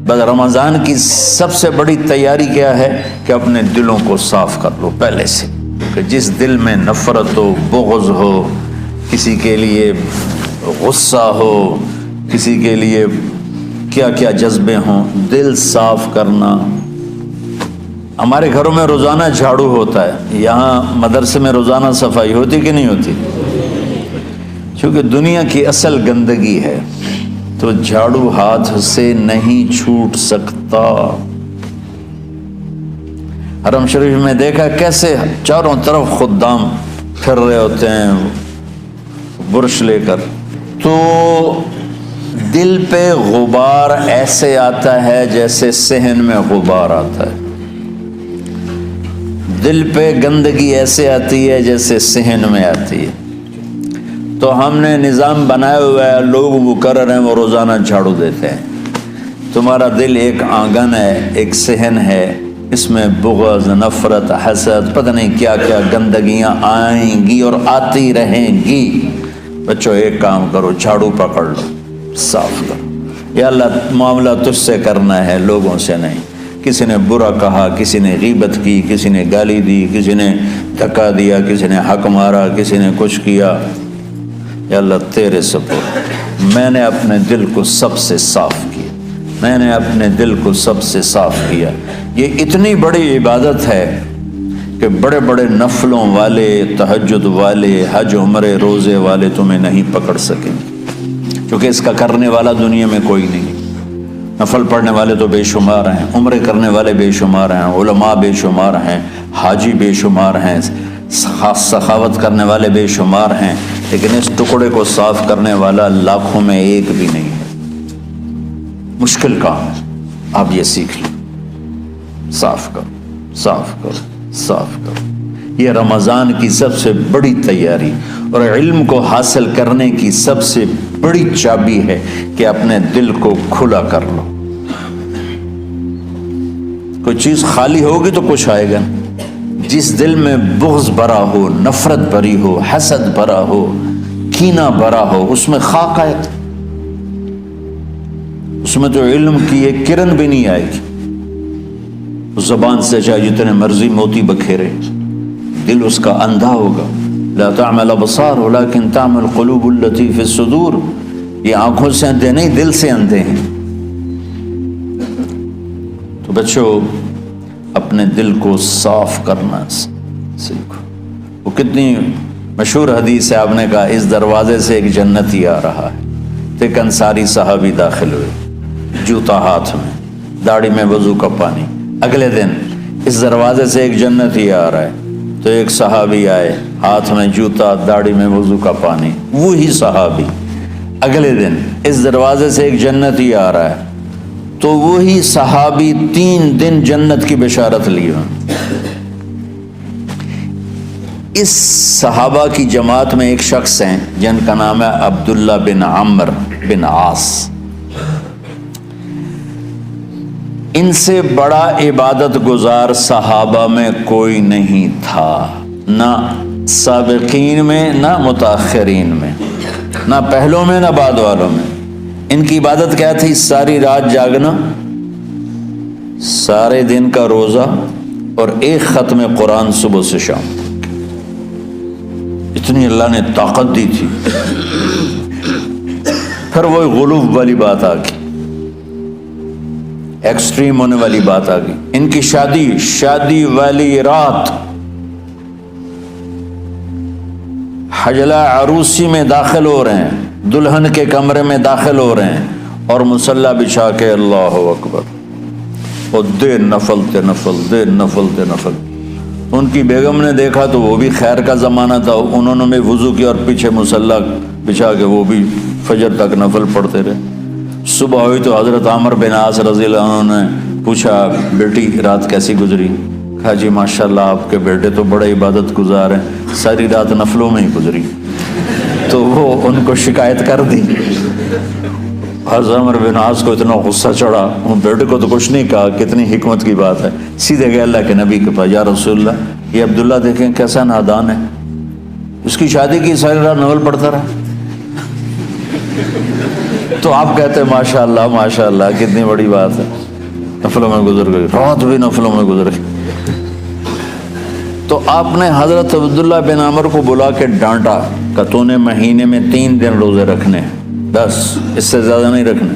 بس رمضان کی سب سے بڑی تیاری کیا ہے کہ اپنے دلوں کو صاف کر لو پہلے سے، کہ جس دل میں نفرت ہو، بغض ہو، کسی کے لیے غصہ ہو، کسی کے لیے کیا کیا جذبے ہوں، دل صاف کرنا۔ ہمارے گھروں میں روزانہ جھاڑو ہوتا ہے، یہاں مدرسے میں روزانہ صفائی ہوتی کہ نہیں ہوتی؟ چونکہ دنیا کی اصل گندگی ہے تو جھاڑو ہاتھ سے نہیں چھوٹ سکتا۔ حرم شریف میں دیکھا کیسے چاروں طرف خدام پھر رہے ہوتے ہیں برش لے کر، تو دل پہ غبار ایسے آتا ہے جیسے صحن میں غبار آتا ہے، دل پہ گندگی ایسے آتی ہے جیسے صحن میں آتی ہے۔ تو ہم نے نظام بنایا ہوا ہے، لوگ مقرر ہیں وہ روزانہ جھاڑو دیتے ہیں۔ تمہارا دل ایک آنگن ہے، ایک صحن ہے، اس میں بغض، نفرت، حسد، پتہ نہیں کیا کیا گندگیاں آئیں گی اور آتی رہیں گی۔ بچوں ایک کام کرو، جھاڑو پکڑ لو، صاف کرو۔ یا اللہ معاملہ تجھ سے کرنا ہے، لوگوں سے نہیں۔ کسی نے برا کہا، کسی نے غیبت کی، کسی نے گالی دی، کسی نے دھکا دیا، کسی نے حق مارا، کسی نے کچھ کیا، یا اللہ تیرے سپرد میں نے اپنے دل کو سب سے صاف کیا، میں نے اپنے دل کو سب سے صاف کیا۔ یہ اتنی بڑی عبادت ہے کہ بڑے بڑے نفلوں والے، تہجد والے، حج عمرے روزے والے تمہیں نہیں پکڑ سکیں گے، کیونکہ اس کا کرنے والا دنیا میں کوئی نہیں۔ نفل پڑھنے والے تو بے شمار ہیں، عمرے کرنے والے بے شمار ہیں، علماء بے شمار ہیں، حاجی بے شمار ہیں، سخاوت کرنے والے بے شمار ہیں، لیکن اس ٹکڑے کو صاف کرنے والا لاکھوں میں ایک بھی نہیں ہے۔ مشکل کام ہے، آپ یہ سیکھ لیں، صاف کرو، صاف کرو، صاف کرو۔ یہ رمضان کی سب سے بڑی تیاری اور علم کو حاصل کرنے کی سب سے بڑی چابی ہے کہ اپنے دل کو کھلا کر لو۔ کوئی چیز خالی ہوگی تو کچھ آئے گا۔ جس دل میں بغض بھرا ہو، نفرت بھری ہو، حسد بھرا ہو، کینہ بھرا ہو، اس میں خاک آئے، اس میں تو علم کی ایک کرن بھی نہیں آئے گی۔ اس زبان سے چاہے جتنے مرضی موتی بکھیرے، دل اس کا اندھا ہوگا۔ لا تعمل ابصار ولكن تعمل قلوب التي في الصدور۔ یہ آنکھوں سے اندھے نہیں، دل سے اندھے ہیں۔ تو بچوں اپنے دل کو صاف کرنا سیکھو۔ وہ کتنی مشہور حدیث ہے، آپ نے کہا اس دروازے سے ایک جنتی آ رہا ہے۔ تو ایک انصاری صحابی داخل ہوئے، جوتا ہاتھ میں، داڑھی میں وضو کا پانی۔ اگلے دن اس دروازے سے ایک جنتی آ رہا ہے، تو ایک صحابی آئے، ہاتھ میں جوتا، داڑھی میں وضو کا پانی۔ وہی صحابی اگلے دن اس دروازے سے ایک جنتی آ رہا ہے، تو وہی صحابی 3 دن جنت کی بشارت لیے۔ اس صحابہ کی جماعت میں ایک شخص ہیں جن کا نام ہے عبداللہ بن عمرو بن عاص۔ ان سے بڑا عبادت گزار صحابہ میں کوئی نہیں تھا، نہ سابقین میں نہ متاخرین میں، نہ پہلوں میں نہ بعد والوں میں۔ ان کی عبادت کیا تھی؟ ساری رات جاگنا، سارے دن کا روزہ، اور ایک ختم قرآن صبح سے شام تک۔ اتنی اللہ نے طاقت دی تھی۔ پھر وہ غلوب والی بات آ گئی، ایکسٹریم ہونے والی بات آ گئی۔ ان کی شادی والی رات حجلہ عروسی میں داخل ہو رہے ہیں، دلہن کے کمرے میں داخل ہو رہے ہیں، اور مصلی بچھا کے اللہ اکبر، اور دے نفل تے نفل، دے نفل تے نفل۔ ان کی بیگم نے دیکھا تو وہ بھی خیر کا زمانہ تھا، انہوں نے بھی وضو کیا اور پیچھے مصلی بچھا کے وہ بھی فجر تک نفل پڑھتے رہے۔ صبح ہوئی تو حضرت عمرو بن عاص رضی اللہ عنہ نے پوچھا، بیٹی رات کیسی گزری؟ کہا جی ماشاءاللہ آپ کے بیٹے تو بڑے عبادت گزار ہیں، ساری رات نفلوں میں ہی گزری۔ تو وہ ان کو شکایت کر دی۔ حضرت عمرو بن عاص کو اتنا غصہ چڑھا، ان بیٹے کو تو کچھ نہیں کہا، کتنی حکمت کی بات ہے۔ سیدھے گئے اللہ کے نبی کے پاس، یا رسول اللہ یہ عبداللہ دیکھیں کیسا نادان ہے، اس کی شادی کی ساری رات نفل پڑھتا رہا۔ تو آپ کہتے ہیں ماشاءاللہ ماشاءاللہ کتنی بڑی بات ہے، نفلوں میں گزر گئی، رات بھی نفلوں میں گزر گئی۔ تو آپ نے حضرت عبداللہ بن عمر کو بلا کے ڈانٹا کہ تو نے مہینے میں 3 دن روزے رکھنے، بس اس سے زیادہ نہیں رکھنے،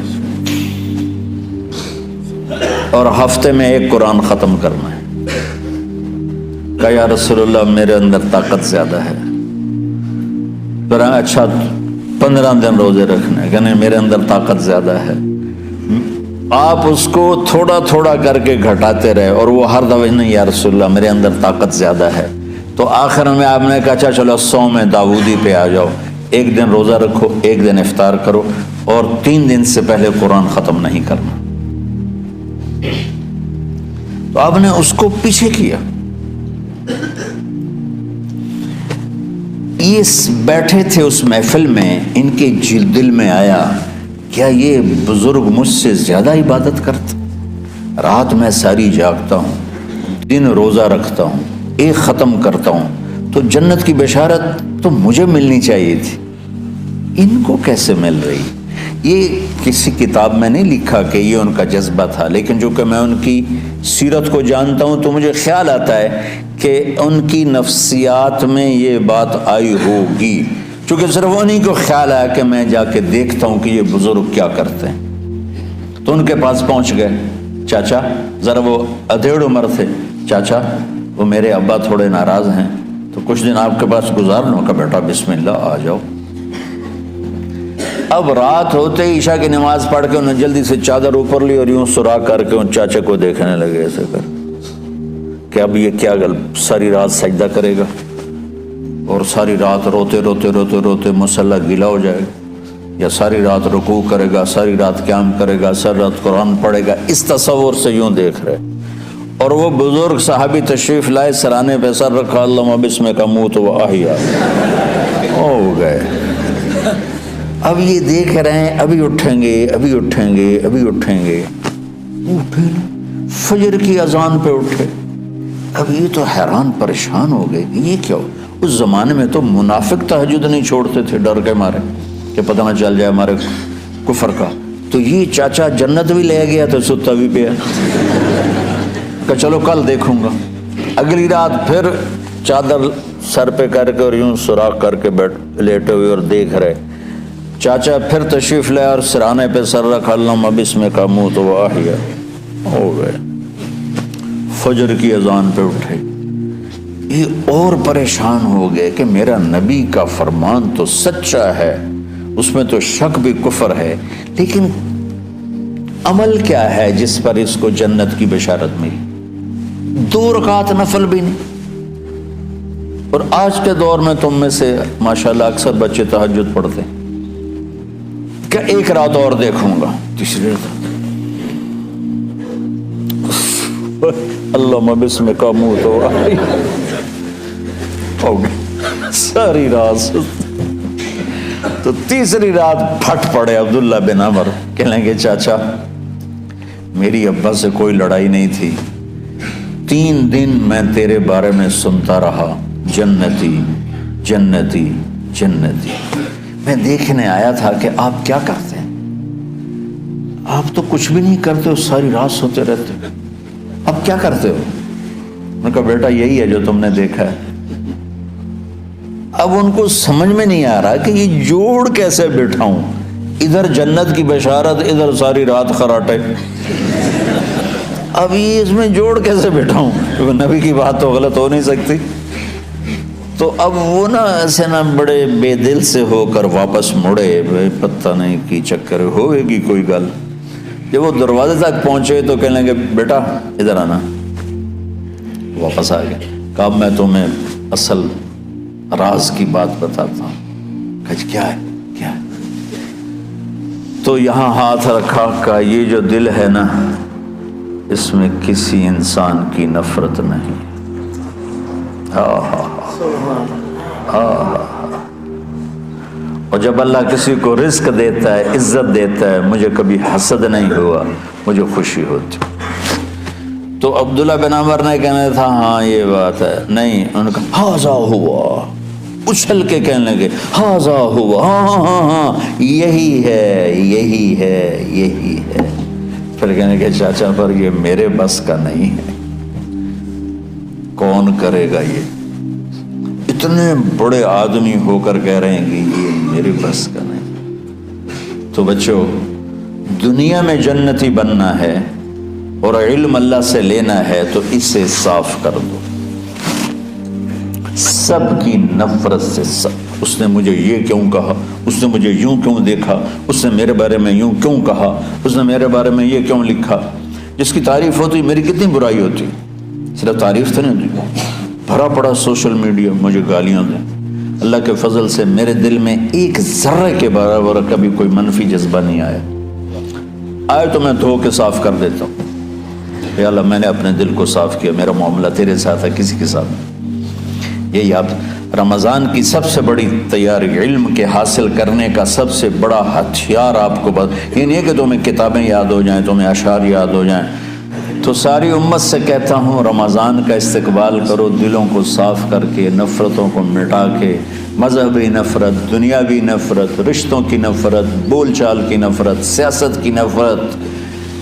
اور ہفتے میں 1 قرآن ختم کرنا ہے۔ کہا یا رسول اللہ میرے اندر طاقت زیادہ ہے۔ پھر اچھا 15 دن روزے رکھنے، کہ نہیں میرے اندر طاقت زیادہ ہے۔ آپ اس کو تھوڑا تھوڑا کر کے گھٹاتے رہے، اور وہ ہر دفعہ نہیں یا رسول اللہ میرے اندر طاقت زیادہ ہے۔ تو آخر میں آپ نے کہا اچھا چلو 100 میں داؤدی پہ آ جاؤ، 1 دن روزہ رکھو، 1 دن افطار کرو، اور 3 دن سے پہلے قرآن ختم نہیں کرنا۔ تو آپ نے اس کو پیچھے کیا۔ یہ بیٹھے تھے اس محفل میں، ان کے دل میں آیا کیا یہ بزرگ مجھ سے زیادہ عبادت کرتے؟ رات میں ساری جاگتا ہوں، دن روزہ رکھتا ہوں، 1 ختم کرتا ہوں، تو جنت کی بشارت تو مجھے ملنی چاہیے تھی، ان کو کیسے مل رہی؟ یہ کسی کتاب میں نہیں لکھا کہ یہ ان کا جذبہ تھا، لیکن جو کہ میں ان کی سیرت کو جانتا ہوں تو مجھے خیال آتا ہے کہ ان کی نفسیات میں یہ بات آئی ہوگی، چونکہ صرف انہی کو خیال آیا کہ میں جا کے دیکھتا ہوں کہ یہ بزرگ کیا کرتے ہیں۔ تو ان کے پاس پہنچ گئے، چاچا ذرا، وہ ادھیڑ عمر تھے، چاچا وہ میرے ابا تھوڑے ناراض ہیں تو کچھ دن آپ کے پاس گزار لوں۔ کا بیٹا بسم اللہ آ جاؤ۔ اب رات ہوتے ہی عشاء کی نماز پڑھ کے انہوں نے جلدی سے چادر اوپر لی اور یوں سراغ کر کے ان چاچے کو دیکھنے لگے ایسے کر کہ اب یہ کیا ساری رات سجدہ کرے گا، اور ساری رات روتے روتے روتے روتے مصلی گیلا ہو جائے گا، یا ساری رات رکوع کرے گا، ساری رات قیام کرے گا، ساری رات قرآن پڑھے گا، اس تصور سے یوں دیکھ رہے۔ اور وہ بزرگ صحابی تشریف لائے، سرانے پہ سر رکھا، اللہم بسمک اموت و احیا، ہو گئے۔ اب یہ دیکھ رہے ہیں ابھی اٹھیں گے، ابھی اٹھیں گے، ابھی اٹھیں گے، اٹھے نا، فجر کی اذان پہ اٹھے۔ اب یہ تو حیران پریشان ہو گئے کہ یہ کیا ہو؟ اس زمانے میں تو منافق تہجد نہیں چھوڑتے تھے ڈر کے مارے کہ پتہ نہ چل جائے ہمارے کفر کا، تو یہ چاچا جنت بھی لے گیا تو ستا بھی پیا کہ چلو کل دیکھوں گا۔ اگلی رات پھر چادر سر پہ کر کے اور یوں سراغ کر کے لیٹے ہوئے اور دیکھ رہے۔ چاچا پھر تشریف لے اور سرانے پہ سر رکھا، اللہم بسمک اموت و احیا، ہو گئے۔ فجر کی اذان پہ اٹھے، یہ اور پریشان ہو گئے کہ میرا نبی کا فرمان تو سچا ہے، اس میں تو شک بھی کفر ہے، لیکن عمل کیا ہے جس پر اس کو جنت کی بشارت ملی؟ 2 رکعت نفل بھی نہیں۔ اور آج کے دور میں تم میں سے ماشاءاللہ اکثر بچے تہجد پڑھتے ہیں کہ 1 رات اور دیکھوں گا، تیسری رات اللہم بسمک اموت و احیا، ہو گئی ساری رات۔ تو تیسری رات پھٹ پڑے عبداللہ بن عمر، کہنے گے چاچا میری ابا سے کوئی لڑائی نہیں تھی، 3 دن میں تیرے بارے میں سنتا رہا، جنتی جنتی جنتی۔ میں دیکھنے آیا تھا کہ آپ کیا کرتے ہیں، آپ تو کچھ بھی نہیں کرتے ہو، ساری رات سوتے رہتے ہو، اب کیا کرتے ہو؟ میں کہا بیٹا یہی ہے جو تم نے دیکھا ہے۔ اب ان کو سمجھ میں نہیں آ رہا کہ یہ جوڑ کیسے بٹھاؤں، ادھر جنت کی بشارت، ادھر ساری رات خراٹے، اب یہ اس میں جوڑ کیسے بٹھاؤں، کیونکہ نبی کی بات تو غلط ہو نہیں سکتی۔ تو اب وہ نا ایسے نا بڑے بے دل سے ہو کر واپس مڑے، پتہ نہیں کی چکر ہوئے گی کوئی گل۔ جب وہ دروازے تک پہنچے تو کہنے لگے بیٹا ادھر آنا، واپس آ گئے۔ کہا میں تمہیں اصل راز کی بات بتاتا ہوں۔ کہا کیا ہے کیا ہے؟ تو یہاں ہاتھ رکھا، کہا یہ جو دل ہے نا اس میں کسی انسان کی نفرت نہیں۔ اور جب اللہ کسی کو رزق دیتا ہے، عزت دیتا ہے، مجھے کبھی حسد نہیں ہوا، مجھے خوشی ہوتی۔ تو عبداللہ بن عمر نے کہنا تھا ہاں یہ بات ہے، نہیں، انہوں نے کہا ہاذا ہوا، اچھل کے کہنے لگے ہاذا ہوا، ہاں یہی ہے یہی ہے یہی ہے۔ پھر کہنے لگے چاچا پر یہ میرے بس کا نہیں ہے، کون کرے گا یہ؟ اتنے بڑے آدمی ہو کر کہہ رہے ہیں کہ یہ میرے بس کا نہیں۔ تو بچوں، دنیا میں جنتی بننا ہے اور علم اللہ سے لینا ہے تو اسے صاف کر دو، سب کی نفرت سے۔ سب، اس نے مجھے یہ کیوں کہا، اس نے مجھے یوں کیوں دیکھا، اس نے میرے بارے میں یوں کیوں کہا، اس نے میرے بارے میں یہ کیوں لکھا۔ جس کی تعریف ہوتی میری کتنی برائی ہوتی، صرف تعریف تو نہیں ہوتی، بھرا پڑا سوشل میڈیا مجھے گالیاں دیں۔ اللہ کے فضل سے میرے دل میں ایک ذرے کے برابر کبھی کوئی منفی جذبہ نہیں آیا، آئے تو میں دھو کے صاف کر دیتا ہوں، یا اللہ میں نے اپنے دل کو صاف کیا، میرا معاملہ تیرے ساتھ ہے، کسی کے ساتھ نہیں۔ یہی آپ رمضان کی سب سے بڑی تیاری، علم کے حاصل کرنے کا سب سے بڑا ہتھیار آپ کو یہ نہیں ہے کہ تمہیں کتابیں یاد ہو جائیں، تمہیں اشعار یاد ہو جائیں۔ تو ساری امت سے کہتا ہوں رمضان کا استقبال کرو دلوں کو صاف کر کے، نفرتوں کو مٹا کے، مذہبی نفرت، دنیاوی نفرت، رشتوں کی نفرت، بول چال کی نفرت، سیاست کی نفرت،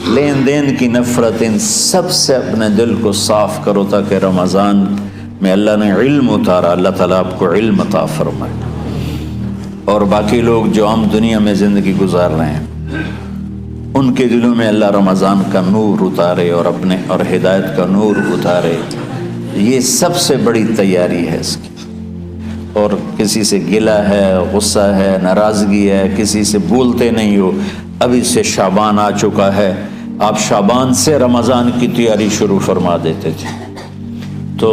لین دین کی نفرت، ان سب سے اپنے دل کو صاف کرو تاکہ رمضان میں اللہ نے علم اتارا، اللہ تعالیٰ آپ کو علم عطا فرمائے، اور باقی لوگ جو عام دنیا میں زندگی گزار رہے ہیں ان کے دلوں میں اللہ رمضان کا نور اتارے اور ہدایت کا نور اتارے۔ یہ سب سے بڑی تیاری ہے اس کی۔ اور کسی سے گلہ ہے، غصہ ہے، ناراضگی ہے، کسی سے بولتے نہیں ہو، ابھی سے شعبان آ چکا ہے، آپ شعبان سے رمضان کی تیاری شروع فرما دیتے تھے، تو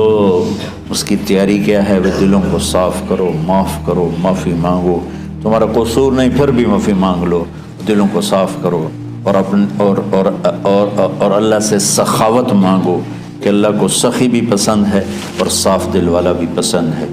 اس کی تیاری کیا ہے؟ وہ دلوں کو صاف کرو، معاف کرو، معافی مانگو، تمہارا قصور نہیں پھر بھی معافی مانگ لو، دلوں کو صاف کرو، اور اللہ سے سخاوت مانگو کہ اللہ کو سخی بھی پسند ہے اور صاف دل والا بھی پسند ہے۔